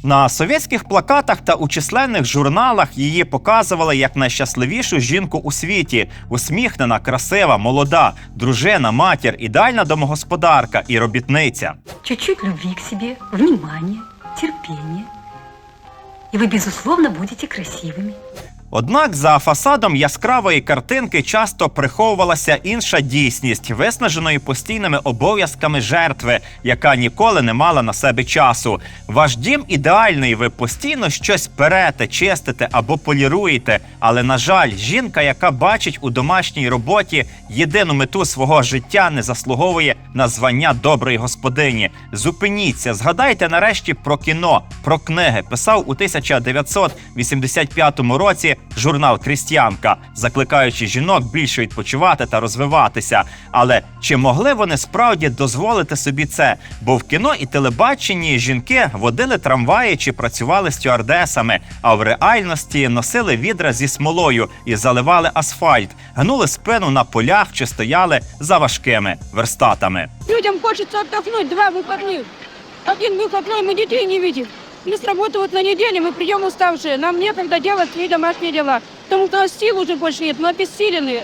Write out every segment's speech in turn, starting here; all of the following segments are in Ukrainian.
На совєтських плакатах та у численних журналах її показували як найщасливішу жінку у світі. Усміхнена, красива, молода, дружина, матір, ідеальна домогосподарка і робітниця. Чуть-чуть любви к себе, внимание, терпение. И вы, безусловно, будете красивыми. Однак за фасадом яскравої картинки часто приховувалася інша дійсність, виснаженої постійними обов'язками жертви, яка ніколи не мала на себе часу. Ваш дім ідеальний, ви постійно щось перете, чистите або поліруєте, але, на жаль, жінка, яка бачить у домашній роботі єдину мету свого життя, не заслуговує на звання доброї господині. Зупиніться, згадайте нарешті про кіно, про книги. Писав у 1985 році журнал «Крістіянка», закликаючи жінок більше відпочивати та розвиватися. Але чи могли вони справді дозволити собі це? Бо в кіно і телебаченні жінки водили трамваї чи працювали стюардесами, а в реальності носили відра зі смолою і заливали асфальт, гнули спину на полях чи стояли за важкими верстатами. Людям хочется отдохнуть 2 выходных. 1 выходной мы детей не видим. Мы с работы вот на неделе, мы придем уставшие. Нам некогда делать свои домашние дела. Потому что сил уже больше нет, мы обессиленные.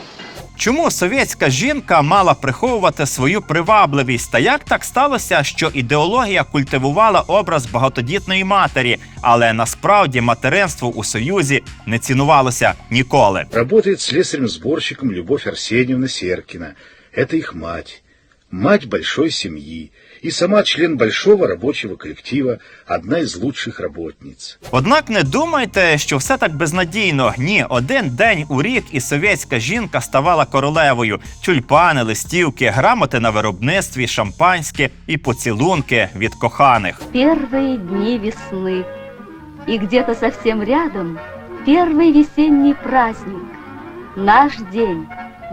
Чому совєтська жінка мала приховувати свою привабливість? Та як так сталося, що ідеологія культивувала образ багатодітної матері, але насправді материнство у Союзі не цінувалося ніколи? Работает слесарем-сборщиком Любовь Арсеньевна Серкина. Это их мать. Мать большой семьи. И сама член большого рабочего коллектива, одна из лучших работниц. Однак не думайте, що все так безнадійно. Ні, один день у рік і совєтська жінка ставала королевою. Тюльпани, листівки, грамоти на виробництві, шампанське і поцілунки від коханих. Первые дни весны. И где-то совсем рядом первый весенний праздник. Наш день.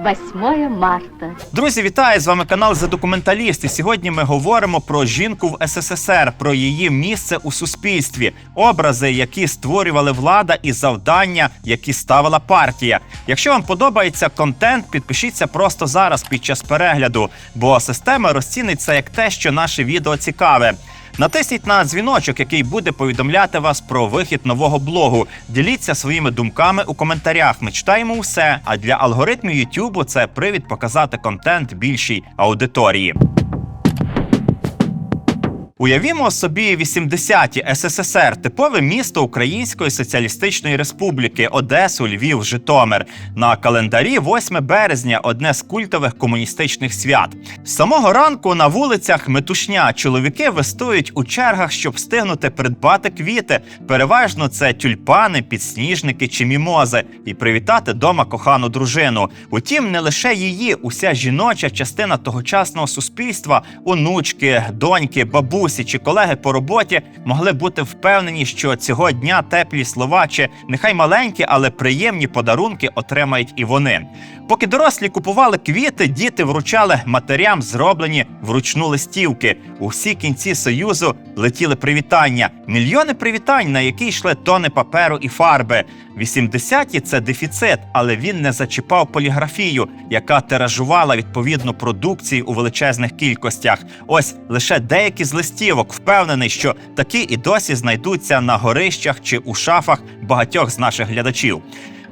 8 марта. Друзі, вітаю! З вами канал «За Документаліст». І сьогодні ми говоримо про жінку в СССР, про її місце у суспільстві, образи, які створювали влада і завдання, які ставила партія. Якщо вам подобається контент, підпишіться просто зараз під час перегляду, бо система розцінить це як те, що наше відео цікаве. Натисніть на дзвіночок, який буде повідомляти вас про вихід нового блогу. Діліться своїми думками у коментарях. Ми читаємо усе, а для алгоритмів YouTube це привід показати контент більшій аудиторії. Уявімо собі 80-ті СССР, типове місто Української Соціалістичної Республіки, Одесу, Львів, Житомир. На календарі 8 березня – одне з культових комуністичних свят. З самого ранку на вулицях метушня. Чоловіки вистоюють у чергах, щоб встигнути придбати квіти. Переважно це тюльпани, підсніжники чи мімози. І привітати дома кохану дружину. Утім, не лише її, уся жіноча частина тогочасного суспільства – онучки, доньки, бабусі чи колеги по роботі могли бути впевнені, що цього дня теплі слова чи нехай маленькі, але приємні подарунки отримають і вони. Поки дорослі купували квіти, діти вручали матерям зроблені вручну листівки. У всі кінці Союзу летіли привітання. Мільйони привітань, на які йшли тони паперу і фарби. 80-ті – це дефіцит, але він не зачіпав поліграфію, яка тиражувала відповідну продукцію у величезних кількостях. Ось лише деякі з листівок. Впевнений, що такі і досі знайдуться на горищах чи у шафах багатьох з наших глядачів.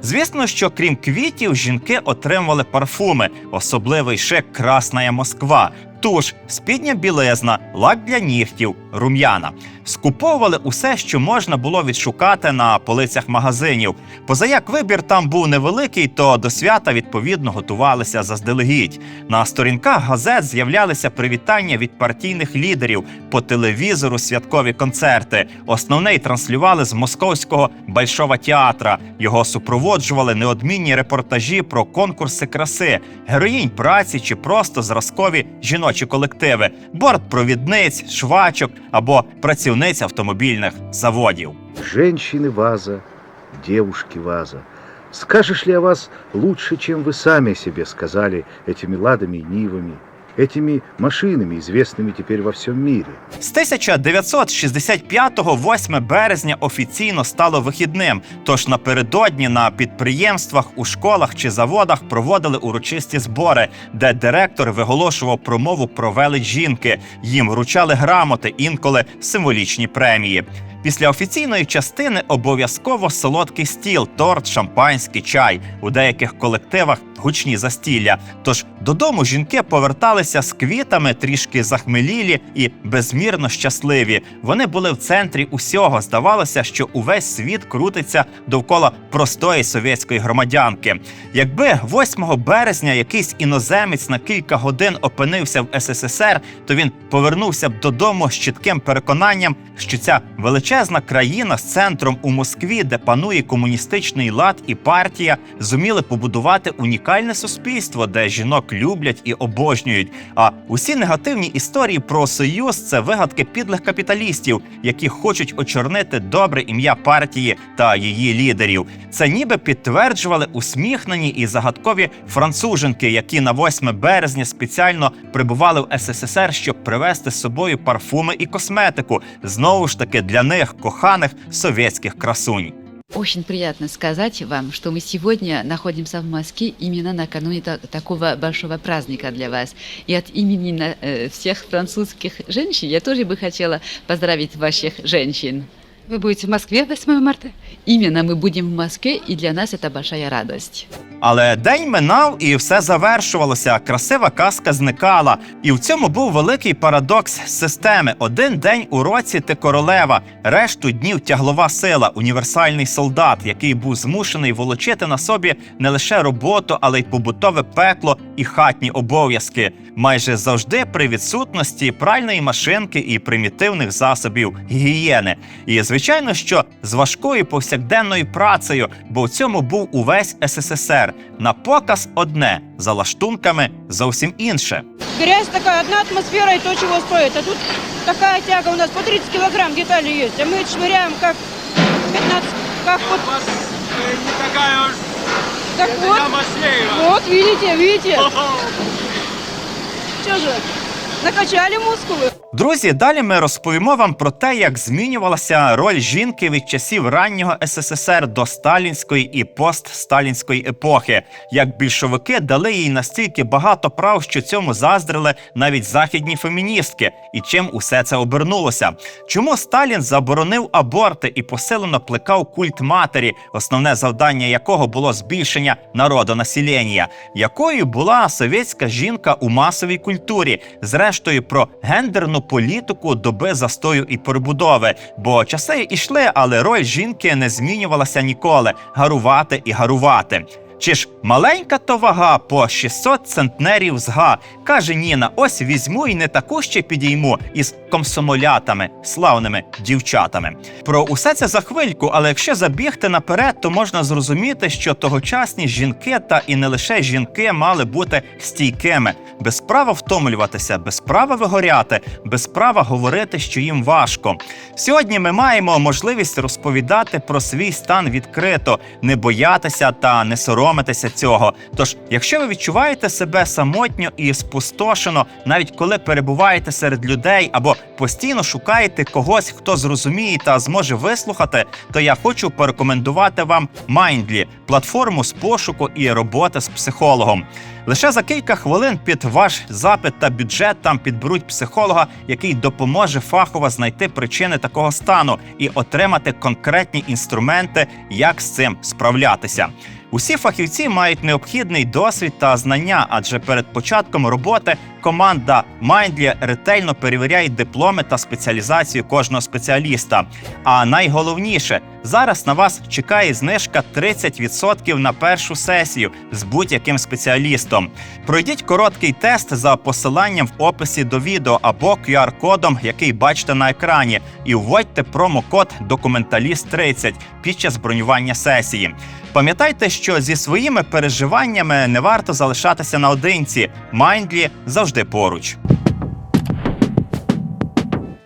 Звісно, що крім квітів, жінки отримували парфуми, особливий шик «Красная Москва», туш, спідня білизна, лак для нігтів, рум'яна. Скуповували усе, що можна було відшукати на полицях магазинів. Позаяк вибір там був невеликий, то до свята відповідно готувалися заздалегідь. На сторінках газет з'являлися привітання від партійних лідерів, по телевізору святкові концерти. Основний транслювали з московського Большого театра. Його супроводжували неодмінні репортажі про конкурси краси, героїнь праці чи просто зразкові жіночі колективи, бортпровідниць, швачок або працівниць автомобільних заводів. Женщины ваза, девушки ваза. Скажешь ли о вас лучше, чем вы сами себе сказали этими ладами и нивами, этими машинами, известными теперь во всем мире? З 1965-го 8 березня офіційно стало вихідним, тож напередодні на підприємствах, у школах чи заводах проводили урочисті збори, де директор виголошував промову про велич жінки. Їм вручали грамоти, інколи символічні премії. Після офіційної частини обов'язково солодкий стіл, торт, шампанський, чай. У деяких колективах гучні застілля. Тож додому жінки поверталися з квітами, трішки захмелілі і безмірно щасливі. Вони були в центрі усього. Здавалося, що увесь світ крутиться довкола простої совєтської громадянки. Якби 8 березня якийсь іноземець на кілька годин опинився в СССР, то він повернувся б додому з чітким переконанням, що ця величезна країна з центром у Москві, де панує комуністичний лад і партія, зуміли побудувати унікальне суспільство, де жінок люблять і обожнюють. А усі негативні історії про Союз – це вигадки підлих капіталістів, які хочуть очорнити добре ім'я партії та її лідерів. Це ніби підтверджували усміхнені і загадкові француженки, які на 8 березня спеціально прибували в СССР, щоб привезти з собою парфуми і косметику. Знову ж таки для них, коханих совєтських красунь. Очень приятно сказать вам, что мы сегодня находимся в Москве именно накануне такого большого праздника для вас. И от имени всех французских женщин я тоже бы хотела поздравить ваших женщин. Вы будете в Москве 8 марта? Именно мы будем в Москве, и для нас это большая радость. Але день минав і все завершувалося, красива казка зникала. І в цьому був великий парадокс системи. Один день у році ти королева, решту днів тяглова сила, універсальний солдат, який був змушений волочити на собі не лише роботу, але й побутове пекло і хатні обов'язки. Майже завжди при відсутності пральної машинки і примітивних засобів гігієни. І звичайно, що з важкою повсякденною працею, бо в цьому був увесь СССР. На показ одне, за лаштунками зовсім інше. Грязь такая, одна атмосфера и то, чего стоит. А тут такая тяга у нас, по 30 килограмм деталей есть. А мы швыряем как 15, как вот... У вас не такая уж... Так Это вот, я мощнее. вот, видите? Что же, накачали мускулы. Друзі, далі ми розповімо вам про те, як змінювалася роль жінки від часів раннього СССР до сталінської і постсталінської епохи. Як більшовики дали їй настільки багато прав, що цьому заздрили навіть західні феміністки. І чим усе це обернулося? Чому Сталін заборонив аборти і посилено плекав культ матері, основне завдання якого було збільшення народонаселення? Якою була совєтська жінка у масовій культурі? Зрештою, про гендерну політику доби застою і перебудови. Бо часи йшли, але роль жінки не змінювалася ніколи. Гарувати і гарувати. Чи ж маленька то вага по 600 центнерів зга? Каже Ніна, ось візьму і не таку ще підійму із комсомолятами, славними дівчатами. Про усе це за хвильку, але якщо забігти наперед, то можна зрозуміти, що тогочасні жінки, та і не лише жінки, мали бути стійкими. Без права втомлюватися, без права вигоряти, без права говорити, що їм важко. Сьогодні ми маємо можливість розповідати про свій стан відкрито, не боятися та не соромитися цього. Тож, якщо ви відчуваєте себе самотньо і спустошено, навіть коли перебуваєте серед людей або постійно шукаєте когось, хто зрозуміє та зможе вислухати, то я хочу порекомендувати вам Mindly – платформу з пошуку і роботи з психологом. Лише за кілька хвилин під ваш запит та бюджет там підберуть психолога, який допоможе фахово знайти причини такого стану і отримати конкретні інструменти, як з цим справлятися. Усі фахівці мають необхідний досвід та знання, адже перед початком роботи команда Mindly ретельно перевіряє дипломи та спеціалізацію кожного спеціаліста. А найголовніше, зараз на вас чекає знижка 30% на першу сесію з будь-яким спеціалістом. Пройдіть короткий тест за посиланням в описі до відео або QR-кодом, який бачите на екрані, і вводьте промокод «Документаліст30» під час бронювання сесії. Пам'ятайте, що зі своїми переживаннями не варто залишатися наодинці. Mindly завжди поруч.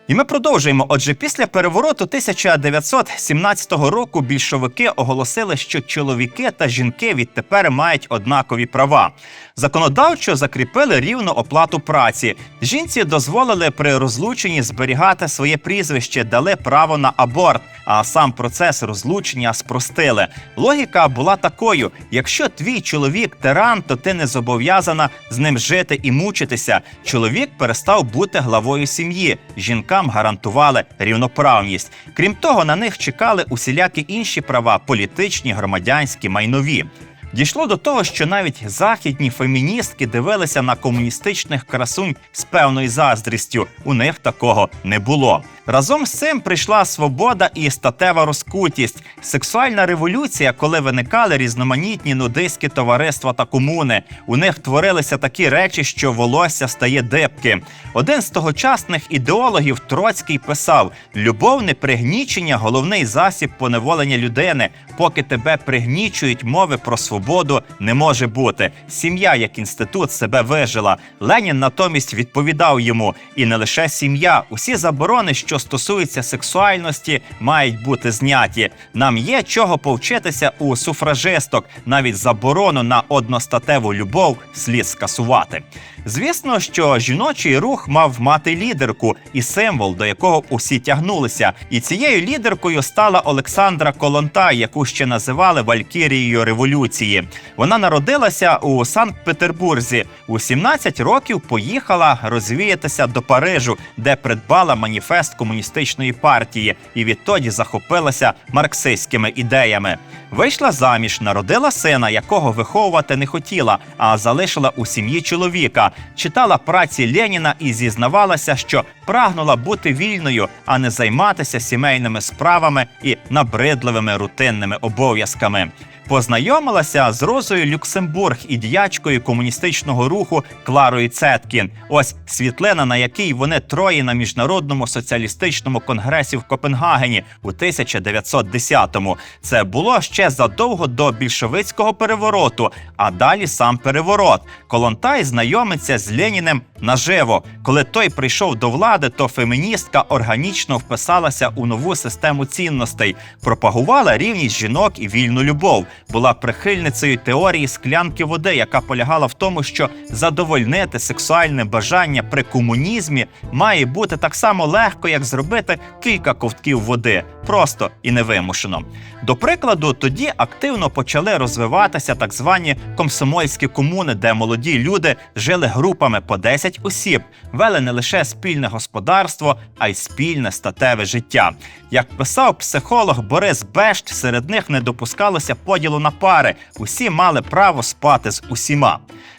І ми продовжуємо. Отже, після перевороту 1917 року більшовики оголосили, що чоловіки та жінки відтепер мають однакові права. Законодавчо закріпили рівну оплату праці. Жінці дозволили при розлученні зберігати своє прізвище, дали право на аборт. а сам процес розлучення спростили. Логіка була такою: якщо твій чоловік тиран, то ти не зобов'язана з ним жити і мучитися. Чоловік перестав бути главою сім'ї, жінкам гарантували рівноправність. Крім того, на них чекали усілякі інші права – політичні, громадянські, майнові. Дійшло до того, що навіть західні феміністки дивилися на комуністичних красунь з певною заздрістю. У них такого не було. Разом з цим прийшла свобода і статева розкутість. Сексуальна революція, коли виникали різноманітні нудистські товариства та комуни. У них творилися такі речі, що волосся стає дибки. Один з тогочасних ідеологів, Троцький, писав: «Любовне пригнічення – головний засіб поневолення людини. Поки тебе пригнічують, мови про свободу не може бути. Сім'я як інститут себе вижила». Ленін натомість відповідав йому: «І не лише сім'я. Усі заборони, що стосуються сексуальності, мають бути зняті. Нам є чого повчитися у суфражисток. Навіть заборону на одностатеву любов слід скасувати». Звісно, що жіночий рух мав мати лідерку і символ, до якого усі тягнулися. І цією лідеркою стала Олександра Колонтай, яку ще називали Валькірією революції. Вона народилася у Санкт-Петербурзі. У 17 років поїхала розвіятися до Парижу, де придбала маніфест комуністичної партії і відтоді захопилася марксистськими ідеями. Вийшла заміж, народила сина, якого виховувати не хотіла, а залишила у сім'ї чоловіка. Читала праці Леніна і зізнавалася, що прагнула бути вільною, а не займатися сімейними справами і набридливими рутинними обов'язками. Познайомилася з Розою Люксембург і діячкою комуністичного руху Кларою Цеткін. Ось світлина, на якій вони троє на Міжнародному соціалістичному конгресі в Копенгагені у 1910-му. Це було ще задовго до більшовицького перевороту, а далі сам переворот. Колонтай знайомиться з Леніним наживо. Коли той прийшов до влади, то феміністка органічно вписалася у нову систему цінностей, пропагувала рівність жінок і вільну любов. Була прихильницею теорії склянки води, яка полягала в тому, що задовольнити сексуальне бажання при комунізмі має бути так само легко, як зробити кілька ковтків води. Просто і невимушено. До прикладу, тоді активно почали розвиватися так звані комсомольські комуни, де молоді люди жили групами по 10 осіб, вели не лише спільне господарство, а й спільне статеве життя. Як писав психолог Борис Бешт, серед них не допускалося поділу на пари, усі мали право спати з усіма.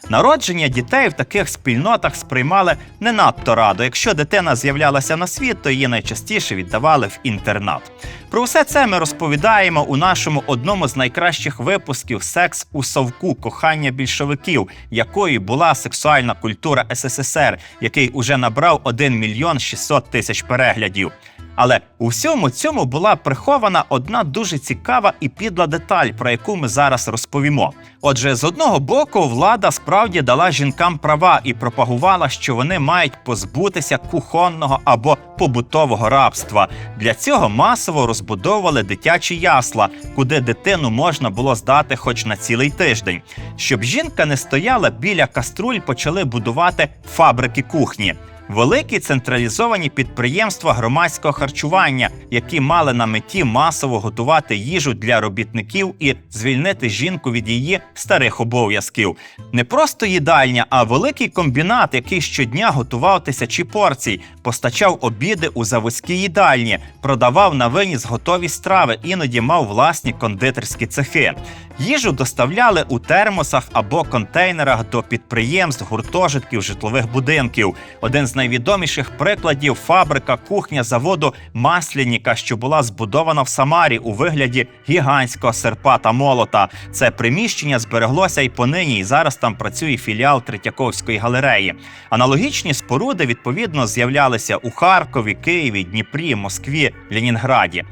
Народження дітей в таких спільнотах сприймали не надто радо. Якщо дитина з'являлася на світ, то її найчастіше віддавали в інтернат. Про все це ми розповідаємо у нашому одному з найкращих випусків «Секс у совку. Кохання більшовиків», якою була сексуальна культура СССР, який уже набрав 1 мільйон 600 тисяч переглядів. Але у всьому цьому була прихована одна дуже цікава і підла деталь, про яку ми зараз розповімо. Отже, з одного боку, влада справді дала жінкам права і пропагувала, що вони мають позбутися кухонного або побутового рабства. Для цього масово розбудовували дитячі ясла, куди дитину можна було здати хоч на цілий тиждень. Щоб жінка не стояла біля каструль, почали будувати фабрики кухні. Великі централізовані підприємства громадського харчування, які мали на меті масово готувати їжу для робітників і звільнити жінку від її старих обов'язків. Не просто їдальня, а великий комбінат, який щодня готував тисячі порцій, постачав обіди у заводські їдальні, продавав на виніс готові страви, іноді мав власні кондитерські цехи. Їжу доставляли у термосах або контейнерах до підприємств, гуртожитків, житлових будинків. Один з найвідоміших прикладів – фабрика кухня заводу Масляніка, що була збудована в Самарі у вигляді гігантського серпа та молота. Це приміщення збереглося і понині, і зараз там працює філіал Третьяковської галереї. Аналогічні споруди, відповідно, з'являлися у Харкові, Києві, Дніпрі, Москві, Ленінграді.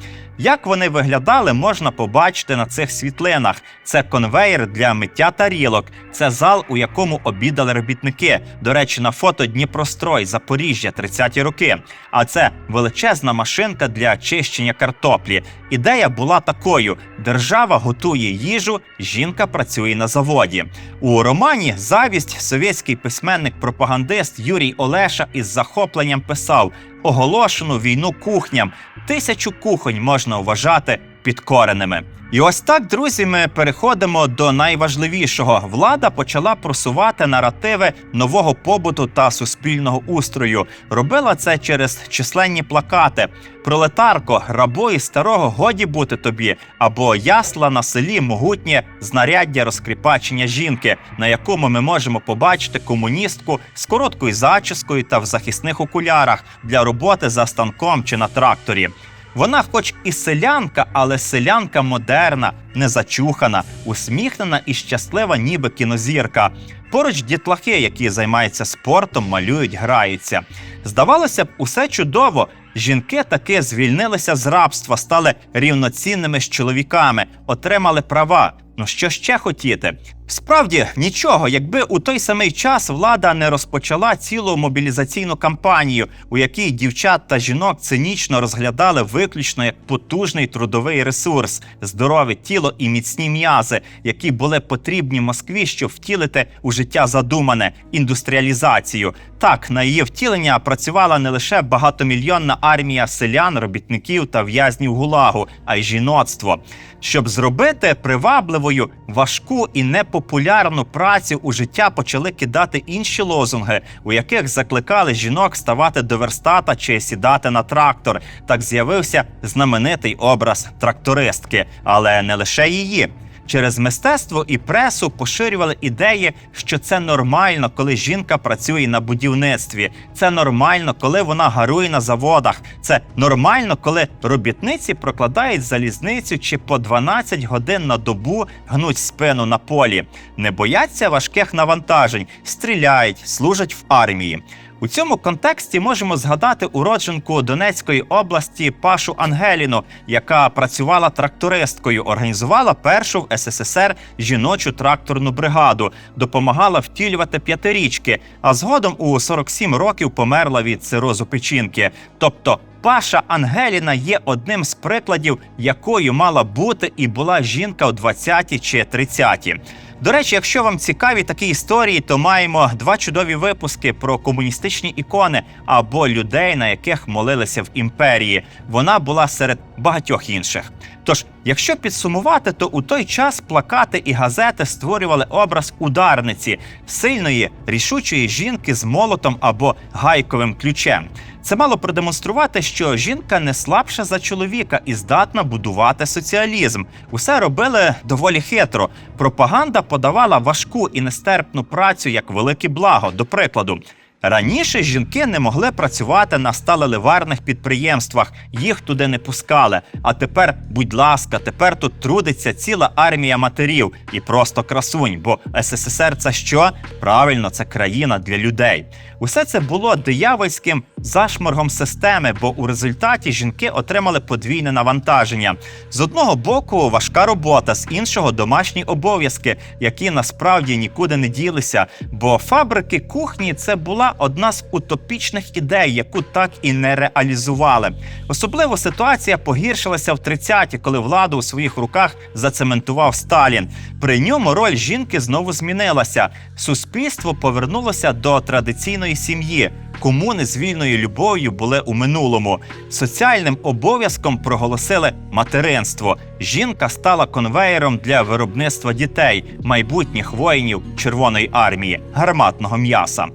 Як вони виглядали, можна побачити на цих світлинах. Це конвеєр для миття тарілок, це зал, у якому обідали робітники. До речі, на фото Дніпрострой, Запоріжжя, 30-ті роки. А це величезна машинка для чищення картоплі. Ідея була такою: держава готує їжу, жінка працює на заводі. У романі «Завість» совєтський письменник-пропагандист Юрій Олеша із захопленням писав: «Оголошену війну кухням, 1000 кухонь можна вважати підкореними». І ось так, друзі, ми переходимо до найважливішого. Влада почала просувати наративи нового побуту та суспільного устрою. Робила це через численні плакати: «Пролетарко, рабою старого годі бути тобі», або «Ясла на селі могутнє знаряддя розкріпачення жінки», на якому ми можемо побачити комуністку з короткою зачіскою та в захисних окулярах для роботи за станком чи на тракторі. Вона хоч і селянка, але селянка модерна, незачухана, усміхнена і щаслива, ніби кінозірка. Поруч дітлахи, які займаються спортом, малюють, граються. Здавалося б, усе чудово. Жінки таки звільнилися з рабства, стали рівноцінними з чоловіками, отримали права. Ну що ще хотіти? Справді, нічого, якби у той самий час влада не розпочала цілу мобілізаційну кампанію, у якій дівчат та жінок цинічно розглядали виключно як потужний трудовий ресурс, здорове тіло і міцні м'язи, які були потрібні Москві, щоб втілити у життя задумане – індустріалізацію. Так, на її втілення працювала не лише багатомільйонна армія селян, робітників та в'язнів ГУЛАГу, а й жіноцтво. Щоб зробити привабливою, важку і непопулярну працю, у життя почали кидати інші лозунги, у яких закликали жінок ставати до верстата чи сідати на трактор. Так з'явився знаменитий образ трактористки, але не лише її. Через мистецтво і пресу поширювали ідеї, що це нормально, коли жінка працює на будівництві. Це нормально, коли вона гарує на заводах. Це нормально, коли робітниці прокладають залізницю чи по 12 годин на добу гнуть спину на полі. Не бояться важких навантажень, стріляють, служать в армії. У цьому контексті можемо згадати уродженку Донецької області Пашу Ангеліну, яка працювала трактористкою, організувала першу в СССР жіночу тракторну бригаду, допомагала втілювати п'ятирічки, а згодом у 47 років померла від цирозу печінки. Тобто Паша Ангеліна є одним з прикладів, якою мала бути і була жінка у 20-ті чи 30-ті. До речі, якщо вам цікаві такі історії, то маємо 2 чудові випуски про комуністичні ікони або людей, на яких молилися в імперії. Вона була серед багатьох інших. Тож, якщо підсумувати, то у той час плакати і газети створювали образ ударниці, сильної, рішучої жінки з молотом або гайковим ключем. Це мало продемонструвати, що жінка не слабша за чоловіка і здатна будувати соціалізм. Усе робили доволі хитро. Пропаганда подавала важку і нестерпну працю як велике благо. До прикладу, раніше жінки не могли працювати на сталеливарних підприємствах, їх туди не пускали. А тепер, будь ласка, тепер тут трудиться ціла армія матерів і просто красунь, бо СССР – це що? Правильно, це країна для людей. Усе це було диявольським зашморгом системи, бо у результаті жінки отримали подвійне навантаження. З одного боку важка робота, з іншого домашні обов'язки, які насправді нікуди не ділися, бо фабрики кухні – це була одна з утопічних ідей, яку так і не реалізували. Особливо ситуація погіршилася в 30-ті, коли владу у своїх руках зацементував Сталін. При ньому роль жінки знову змінилася. Суспільство повернулося до традиційної сім'ї. Комуни з вільною любов'ю були у минулому. Соціальним обов'язком проголосили материнство. Жінка стала конвеєром для виробництва дітей, майбутніх воїнів Червоної армії, гарматного м'яса.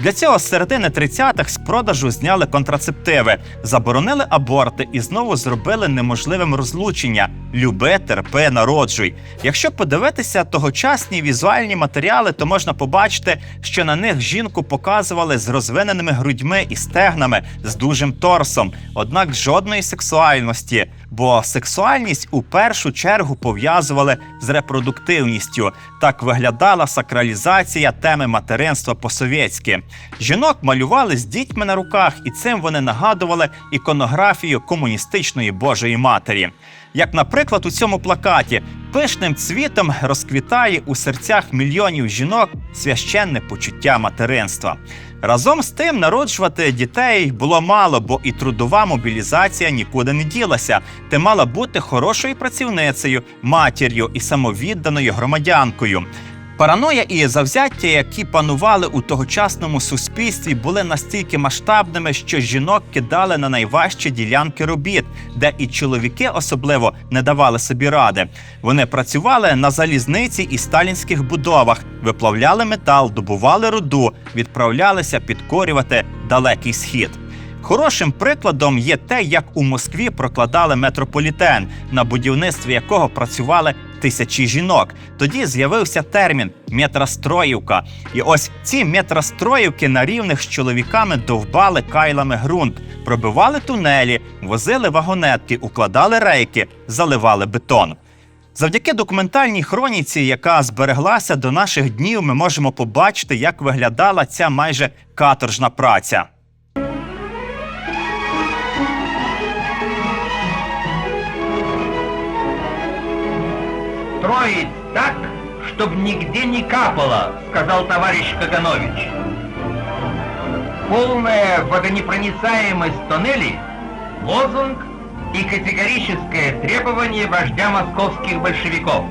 Для цього з середини 30-х з продажу зняли контрацептиви, заборонили аборти і знову зробили неможливим розлучення – люби, терпи, народжуй. Якщо подивитися тогочасні візуальні матеріали, то можна побачити, що на них жінку показували з розвиненими грудьми і стегнами, з дужим торсом. Однак жодної сексуальності, бо сексуальність у першу чергу пов'язували з репродуктивністю. Так виглядала сакралізація теми материнства по-совєтськи. Жінок малювали з дітьми на руках, і цим вони нагадували іконографію комуністичної Божої Матері. Як, наприклад, у цьому плакаті Пишним цвітом розквітає у серцях мільйонів жінок священне почуття материнства. Разом з тим, народжувати дітей було мало, бо і трудова мобілізація нікуди не ділася. Ти мала бути хорошою працівницею, матір'ю і самовідданою громадянкою. Параноя і завзяття, які панували у тогочасному суспільстві, були настільки масштабними, що жінок кидали на найважчі ділянки робіт, де і чоловіки особливо не давали собі ради. Вони працювали на залізниці і сталінських будовах, виплавляли метал, добували руду, відправлялися підкорювати далекий схід. Хорошим прикладом є те, як у Москві прокладали метрополітен, на будівництві якого працювали тисячі жінок. Тоді з'явився термін «метростроївка». І ось ці метростроївки на рівних з чоловіками довбали кайлами ґрунт, пробивали тунелі, возили вагонетки, укладали рейки, заливали бетон. Завдяки документальній хроніці, яка збереглася до наших днів, ми можемо побачити, як виглядала ця майже каторжна праця. «Строить так, чтобы нигде не капало», — сказал товарищ Каганович. Полная водонепроницаемость тоннелей — лозунг и категорическое требование вождя московских большевиков.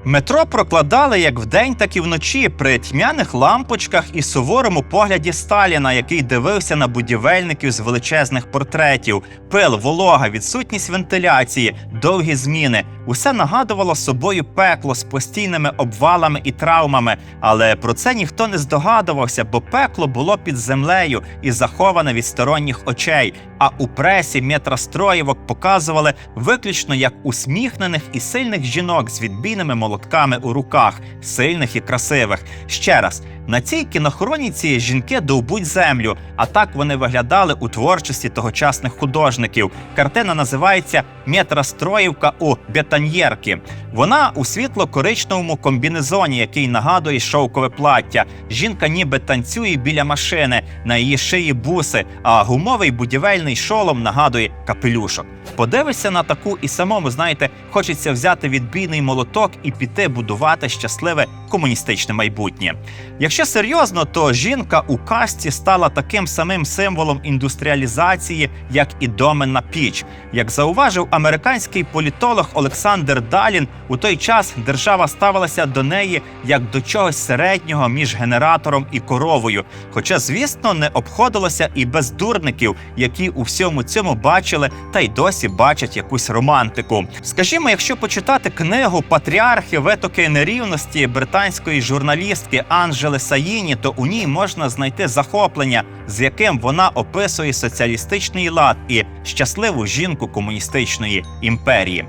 Метро прокладали як вдень, так і вночі при тьмяних лампочках і суворому погляді Сталіна, який дивився на будівельників з величезних портретів. Пил, волога, відсутність вентиляції, довгі зміни – усе нагадувало собою пекло з постійними обвалами і травмами. Але про це ніхто не здогадувався, бо пекло було під землею і заховане від сторонніх очей. А у пресі метростроївок показували виключно як усміхнених і сильних жінок з відбійними молотками у руках, сильних і красивих. Ще раз, на цій кінохроніці жінки довбуть землю, а так вони виглядали у творчості тогочасних художників. Картина називається «Метростроївка у бетоньєрки». Вона у світло-коричневому комбінезоні, який нагадує шовкове плаття. Жінка ніби танцює біля машини, на її шиї буси, а гумовий будівельний шолом нагадує капелюшок. Подивишся на таку і самому, знаєте, хочеться взяти відбійний молоток і піти будувати щасливе комуністичне майбутнє. Якщо серйозно, то жінка у казці стала таким самим символом індустріалізації, як і доменна піч. Як зауважив американський політолог Олександр Далін, у той час держава ставилася до неї як до чогось середнього між генератором і коровою. Хоча, звісно, не обходилося і без дурників, які у всьому цьому бачили та й досі бачать якусь романтику. Скажімо, якщо почитати книгу «Патріархи. Витоки нерівності» британської журналістки Анджели Саїні, то у ній можна знайти захоплення, з яким вона описує соціалістичний лад і щасливу жінку комуністичної імперії.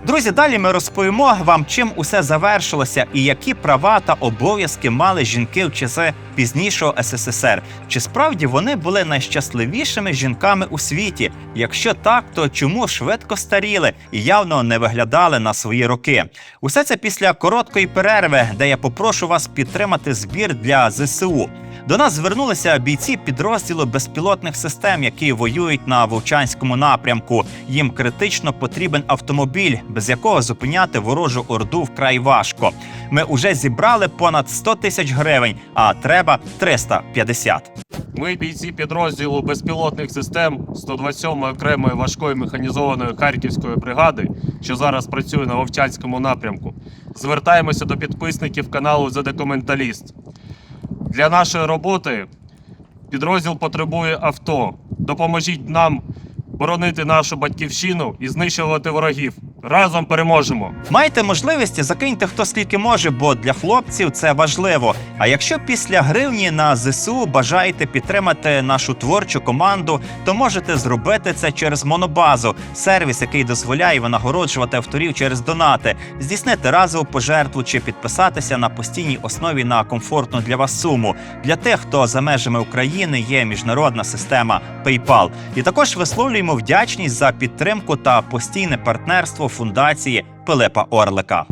Друзі, далі ми розповімо вам, чим усе завершилося і які права та обов'язки мали жінки в часи пізнішого СССР. Чи справді вони були найщасливішими жінками у світі? Якщо так, то чому швидко старіли і явно не виглядали на свої роки? Усе це після короткої перерви, де я попрошу вас підтримати збір для ЗСУ. До нас звернулися бійці підрозділу безпілотних систем, які воюють на Вовчанському напрямку. Їм критично потрібен автомобіль, без якого зупиняти ворожу орду вкрай важко. Ми уже зібрали понад 100 тисяч гривень, а треба 350. Ми, бійці підрозділу безпілотних систем 127-ї окремої важкої механізованої Харківської бригади, що зараз працює на Вовчанському напрямку, звертаємося до підписників каналу «The Documentalist». Для нашої роботи підрозділ потребує авто. Допоможіть нам боронити нашу батьківщину і знищувати ворогів. Разом переможемо! Маєте можливість, закиньте хто скільки може, бо для хлопців це важливо. А якщо після гривні на ЗСУ бажаєте підтримати нашу творчу команду, то можете зробити це через Монобазу, сервіс, який дозволяє винагороджувати авторів через донати, здійснити разову пожертву чи підписатися на постійній основі на комфортну для вас суму. Для тих, хто за межами України, є міжнародна система PayPal. І також висловлюємо вдячність за підтримку та постійне партнерство фундації Пилипа Орлика.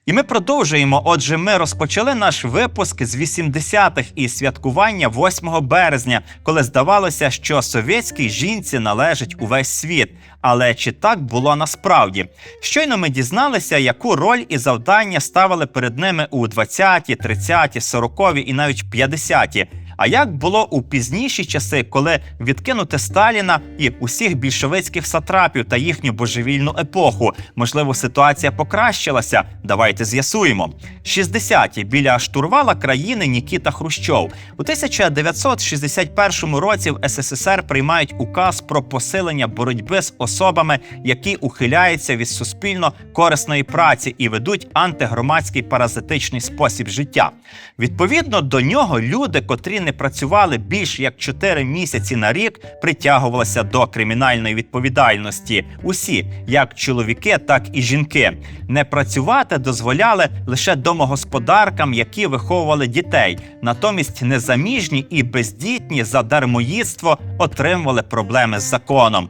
І ми продовжуємо. Отже, ми розпочали наш випуск з 80-х і святкування 8 березня, коли здавалося, що совєтській жінці належить увесь світ. Але чи так було насправді? Щойно ми дізналися, яку роль і завдання ставили перед ними у 20-ті, 30-ті, 40-ві і навіть 50-ті. А як було у пізніші часи, коли відкинути Сталіна і усіх більшовицьких сатрапів та їхню божевільну епоху? Можливо, ситуація покращилася? Давайте з'ясуємо. 60-ті. Біля штурвала країни Нікіта Хрущов. У 1961 році в СССР приймають указ про посилення боротьби з особами, які ухиляються від суспільно корисної праці і ведуть антигромадський паразитичний спосіб життя. Відповідно до нього люди, котрі не працювали більш як 4 місяці на рік, притягувалися до кримінальної відповідальності. Усі, як чоловіки, так і жінки. Не працювати дозволяли лише домогосподаркам, які виховували дітей. Натомість незаміжні і бездітні за дармоїдство отримували проблеми з законом.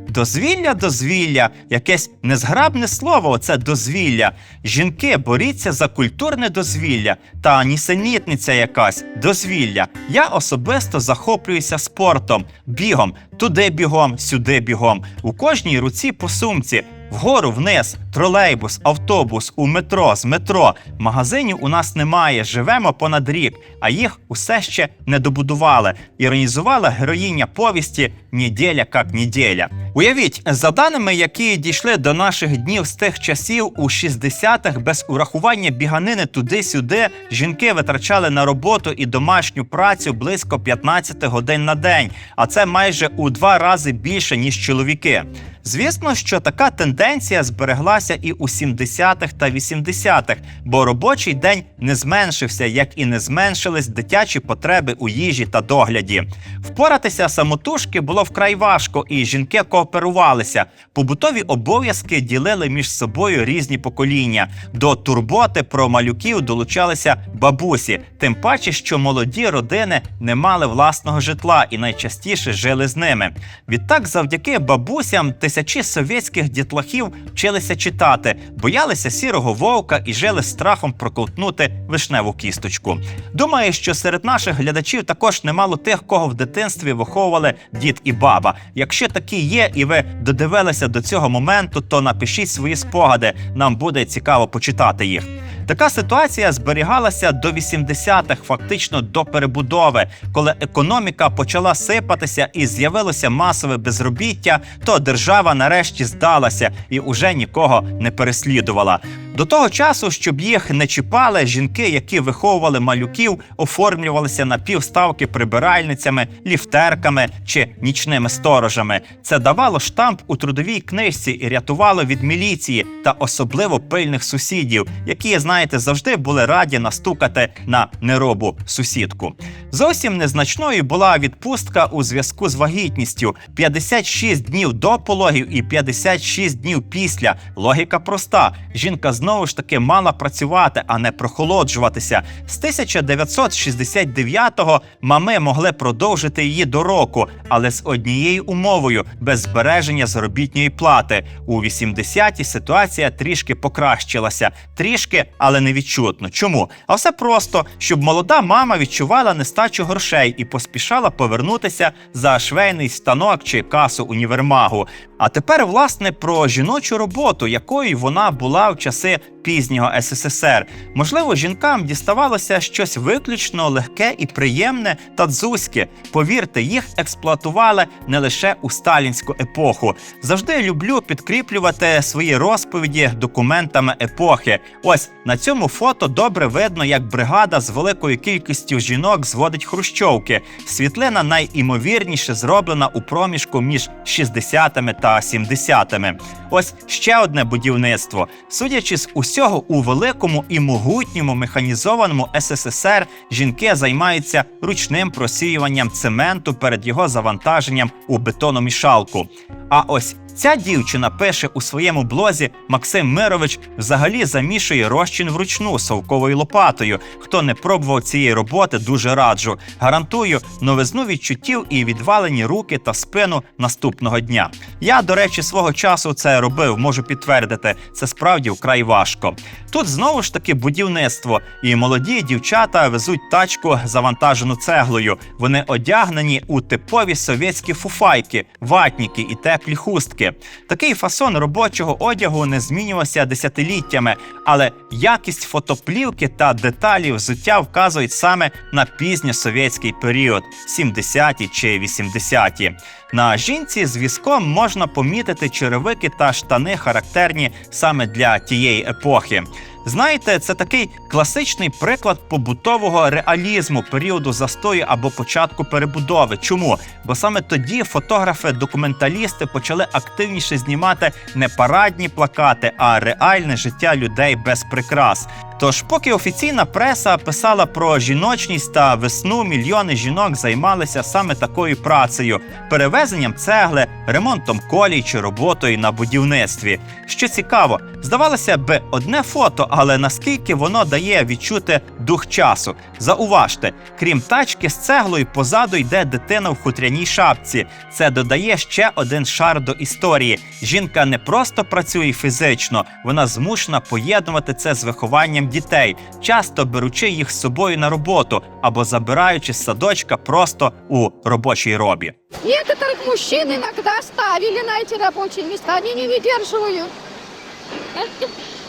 Дозвілля, якесь незграбне слово оце дозвілля. Жінки, боріться за культурне дозвілля. Та нісенітниця якась, дозвілля. Я особисто захоплююся спортом, бігом, туди бігом, сюди бігом. У кожній руці по сумці. Вгору, вниз, тролейбус, автобус, у метро, з метро. Магазинів у нас немає, живемо понад рік, а їх усе ще не добудували. Іронізувала героїня повісті «Неділя як неділя». Уявіть, за даними, які дійшли до наших днів з тих часів, у 60-х без урахування біганини туди-сюди жінки витрачали на роботу і домашню працю близько 15 годин на день, а це майже у 2 рази більше, ніж чоловіки. Звісно, що така тенденція збереглася і у 70-х та 80-х, бо робочий день не зменшився, як і не зменшились дитячі потреби у їжі та догляді. Впоратися самотужки було вкрай важко, і жінки кооперувалися. Побутові обов'язки ділили між собою різні покоління. До турботи про малюків долучалися бабусі, тим паче, що молоді родини не мали власного житла і найчастіше жили з ними. Відтак, завдяки бабусям, тисячі совєтських дітлахів вчилися читати, боялися сірого вовка і жили страхом проковтнути вишневу кісточку. Думаю, що серед наших глядачів також немало тих, кого в дитинстві виховували дід і баба. Якщо такі є і ви додивилися до цього моменту, то напишіть свої спогади, нам буде цікаво почитати їх. Така ситуація зберігалася до 80-х, фактично до перебудови. Коли економіка почала сипатися і з'явилося масове безробіття, то держава нарешті здалася і уже нікого не переслідувала. До того часу, щоб їх не чіпали, жінки, які виховували малюків, оформлювалися на півставки прибиральницями, ліфтерками чи нічними сторожами. Це давало штамп у трудовій книжці і рятувало від міліції та особливо пильних сусідів, які, знаєте, завжди були раді настукати на неробу сусідку. Зовсім незначною була відпустка у зв'язку з вагітністю. 56 днів до пологів і 56 днів після. Логіка проста. Жінка знову ж таки мала працювати, а не прохолоджуватися. З 1969-го мами могли продовжити її до року, але з однією умовою – без збереження заробітної плати. У 80-ті ситуація трішки покращилася. Трішки, але не відчутно. Чому? А все просто, щоб молода мама відчувала нестачу грошей і поспішала повернутися за швейний станок чи касу універмагу. А тепер, власне, про жіночу роботу, якою вона була в часи пізнього СССР. Можливо, жінкам діставалося щось виключно легке і приємне та дзузьке. Повірте, їх експлуатували не лише у сталінську епоху. Завжди люблю підкріплювати свої розповіді документами епохи. Ось на цьому фото добре видно, як бригада з великою кількістю жінок зводить хрущовки. Світлина найімовірніше зроблена у проміжку між 60-ми та 70-ми. Ось ще одне будівництво. Судячи з усього, у великому і могутньому механізованому СССР жінки займаються ручним просіюванням цементу перед його завантаженням у бетономішалку. А ось Ця дівчина пише у своєму блозі: Максим Мирович взагалі замішує розчин вручну совковою лопатою. Хто не пробував цієї роботи, дуже раджу. Гарантую новизну відчуттів і відвалені руки та спину наступного дня. Я, до речі, свого часу це робив, можу підтвердити. Це справді вкрай важко. Тут знову ж таки будівництво. І молоді дівчата везуть тачку, завантажену цеглою. Вони одягнені у типові совєтські фуфайки, ватніки і теплі хустки. Такий фасон робочого одягу не змінювався десятиліттями, але якість фотоплівки та деталі взуття вказують саме на пізньосовєтський період – 70-ті чи 80-ті. На жінці з візком можна помітити черевики та штани, характерні саме для тієї епохи. Знаєте, це такий класичний приклад побутового реалізму періоду застою або початку перебудови. Чому? Бо саме тоді фотографи-документалісти почали активніше знімати не парадні плакати, а реальне життя людей без прикрас. Тож, поки офіційна преса писала про жіночність та весну, мільйони жінок займалися саме такою працею – перевезенням цегли, ремонтом колій чи роботою на будівництві. Що цікаво, здавалося б, одне фото, але наскільки воно дає відчути дух часу. Зауважте, крім тачки з цеглою, позаду йде дитина в хутряній шапці. Це додає ще один шар до історії. Жінка не просто працює фізично, вона змушена поєднувати це з вихованням дітей, часто беручи їх з собою на роботу або забираючи з садочка просто у робочій робі. Некоторых мужчин иногда ставили на эти рабочие места, они не выдерживают.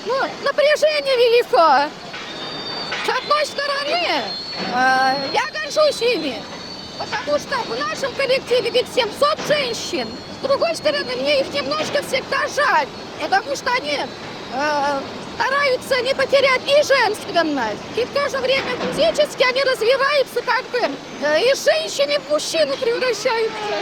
Ну, напряжение велико. С одной стороны, я горжусь ими, потому что в нашем коллективе ведь 700 женщин. С другой стороны, мне их немножко всегда жаль, потому что они стараются не потерять и женственность, и в то же время физически они развиваются как бы, из женщины в мужчину превращаются.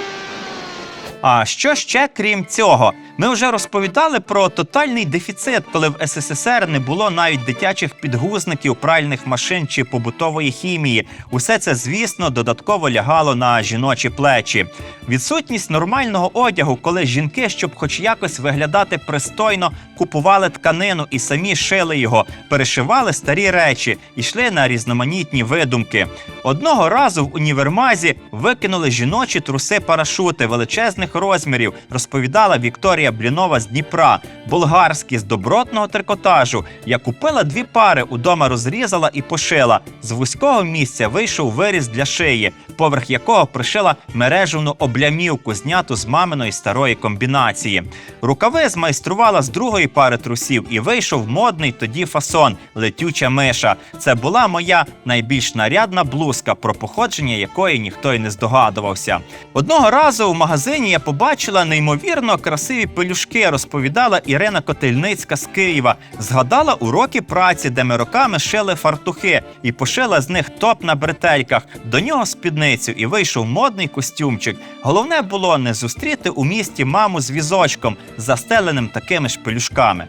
А що ще крім цього? Ми вже розповідали про тотальний дефіцит, коли в СССР не було навіть дитячих підгузників, пральних машин чи побутової хімії. Усе це, звісно, додатково лягало на жіночі плечі. Відсутність нормального одягу, коли жінки, щоб хоч якось виглядати пристойно, купували тканину і самі шили його, перешивали старі речі, йшли на різноманітні видумки. Одного разу в універмазі викинули жіночі труси-парашути величезних розмірів, розповідала Вікторія Блінова з Дніпра. Болгарські, з добротного трикотажу. Я купила 2 пари, удома розрізала і пошила. З вузького місця вийшов виріз для шиї, поверх якого пришила мережевну облямівку, зняту з маминої старої комбінації. Рукави змайструвала з 2-ї пари трусів і вийшов модний тоді фасон – летюча миша. Це була моя найбільш нарядна блузка, про походження якої ніхто й не здогадувався. Одного разу в магазині я побачила неймовірно красиві пелюшки, розповідала Ірина Котельницька з Києва. Згадала уроки праці, де ми роками шили фартухи, і пошила з них топ на бретельках, до нього спідницю, і вийшов модний костюмчик. Головне було не зустріти у місті маму з візочком, застеленим такими ж пелюшками.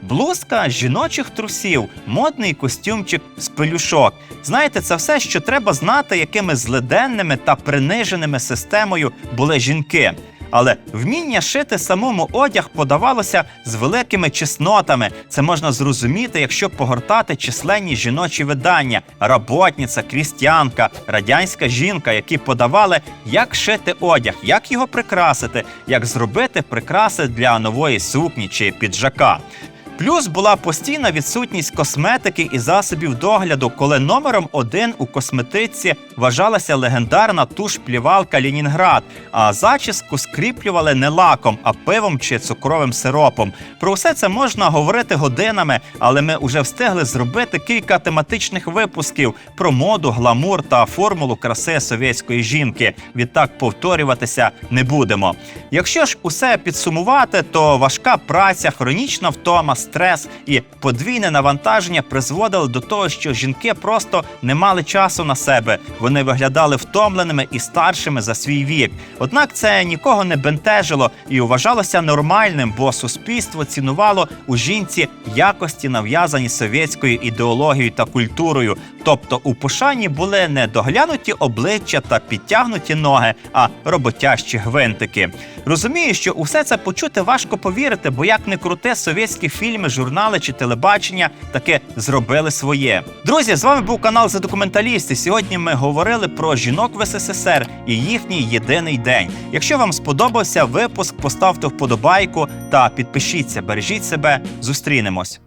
Блузка з жіночих трусів, модний костюмчик з пелюшок. Знаєте, це все, що треба знати, якими злиденними та приниженими системою були жінки. Але вміння шити самому одяг подавалося з великими чеснотами. Це можна зрозуміти, якщо погортати численні жіночі видання «Работниця», «Крістянка», «Радянська жінка», які подавали, як шити одяг, як його прикрасити, як зробити прикраси для нової сукні чи піджака. Плюс була постійна відсутність косметики і засобів догляду, коли номером 1 у косметичці вважалася легендарна туш-плівалка «Ленінград», а зачіску скріплювали не лаком, а пивом чи цукровим сиропом. Про все це можна говорити годинами, але ми вже встигли зробити кілька тематичних випусків про моду, гламур та формулу краси совєтської жінки. Відтак повторюватися не будемо. Якщо ж усе підсумувати, то важка праця, хронічна втома, стрес і подвійне навантаження призводили до того, що жінки просто не мали часу на себе. Вони виглядали втомленими і старшими за свій вік. Однак це нікого не бентежило і вважалося нормальним, бо суспільство цінувало у жінці якості, нав'язані совєтською ідеологією та культурою. Тобто у пошані були не доглянуті обличчя та підтягнуті ноги, а роботящі гвинтики. Розумію, що усе це почути важко повірити, бо як не крути, совєтські фільми, журнали чи телебачення таки зробили своє. Друзі, з вами був канал «За документаліст», і сьогодні ми говорили про жінок в СССР і їхній єдиний день. Якщо вам сподобався випуск, поставте вподобайку та підпишіться. Бережіть себе, зустрінемось.